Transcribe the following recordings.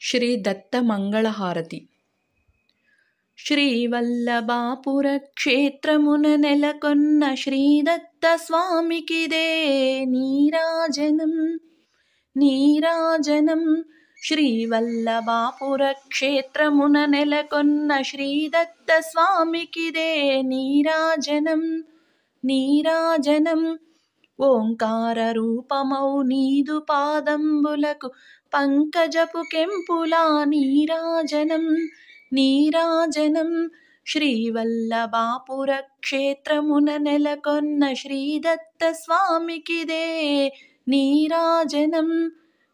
శ్రీ దత్త మంగళహారతి. శ్రీవల్లభాపుర క్షేత్రమున నెలకొన్న శ్రీదత్త స్వామికిదే నీరాజనం నీరాజనం. శ్రీవల్లభాపుర క్షేత్రమున నెలకొన్న శ్రీదత్త స్వామికిదే నీరాజనం నీరాజనం. ఓంకార రూపమౌ నీదు పాదంబులకు పంకజపు కెంపులా నీరాజనం నీరాజనం. శ్రీవల్లభాపుర క్షేత్రమున నెలకొన్న శ్రీదత్త స్వామికిదే నీరాజనం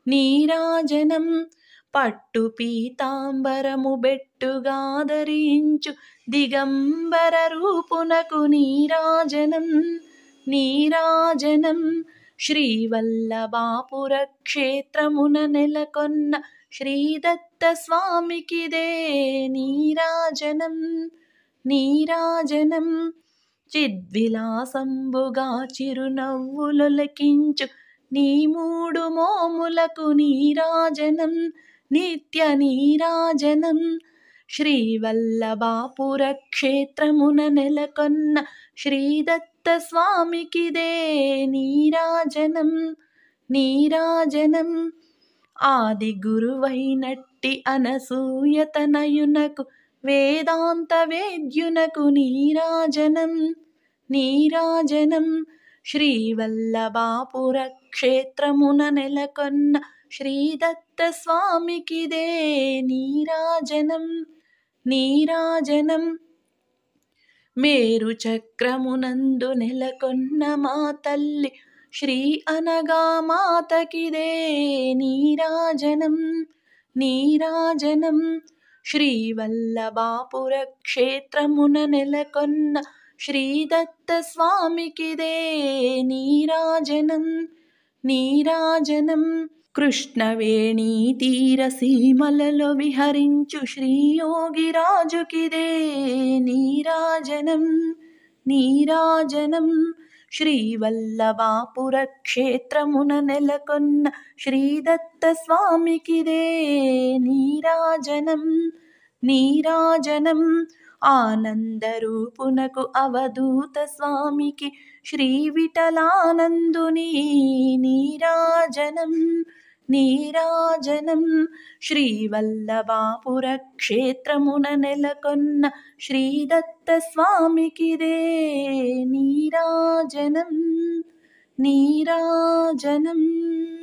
నీరాజనం. పట్టు పీతాంబరము బెట్టుగా ధరించు దిగంబర రూపునకు నీరాజనం నీరాజనం. శ్రీవల్లభాపుర క్షేత్రమున నెలకొన్న శ్రీదత్త స్వామికిదే నీరాజనం నీరాజనం. చిద్విలాసంబుగా చిరునవ్వులొలకించు నీ మూడు మోములకు నీరాజనం నిత్య నీరాజనం. శ్రీవల్లభాపుర క్షేత్రమున నెలకొన్న శ్రీదత్త స్వామికిదే నీరాజనం నీరాజనం. ఆది గురువైనట్టి అనసూయతనయునకు వేదాంత వేద్యునకు నీరాజనం నీరాజనం. శ్రీవల్లభాపుర క్షేత్రమున నెలకొన్న శ్రీదత్త స్వామికిదే నీరాజనం నీరాజనం. మేరు చక్రమునందు నెలకొన్న మా తల్లి శ్రీ అనగా మాతకిదే నీరాజనం నీరాజనం. శ్రీవల్లభాపుర క్షేత్రమున నెలకొన్న శ్రీదత్త స్వామికిదే నీరాజనం నీరాజనం. కృష్ణవేణీ తీర సీమలలో విహరించు శ్రీయోగిరాజుకిదే నీరాజనం నీరాజనం. శ్రీవల్లభాపుర క్షేత్రమున నెలకొన్న శ్రీదత్త స్వామికిదే నీరాజనం నీరాజనం. ఆనందరూపునకు అవధూత స్వామికి శ్రీ విఠలానందుని నీరాజనం నీరాజనం. శ్రీవల్లభాపుర క్షేత్రమున నెలకొన్న శ్రీదత్త స్వామికిదే నీరాజనం నీరాజనం.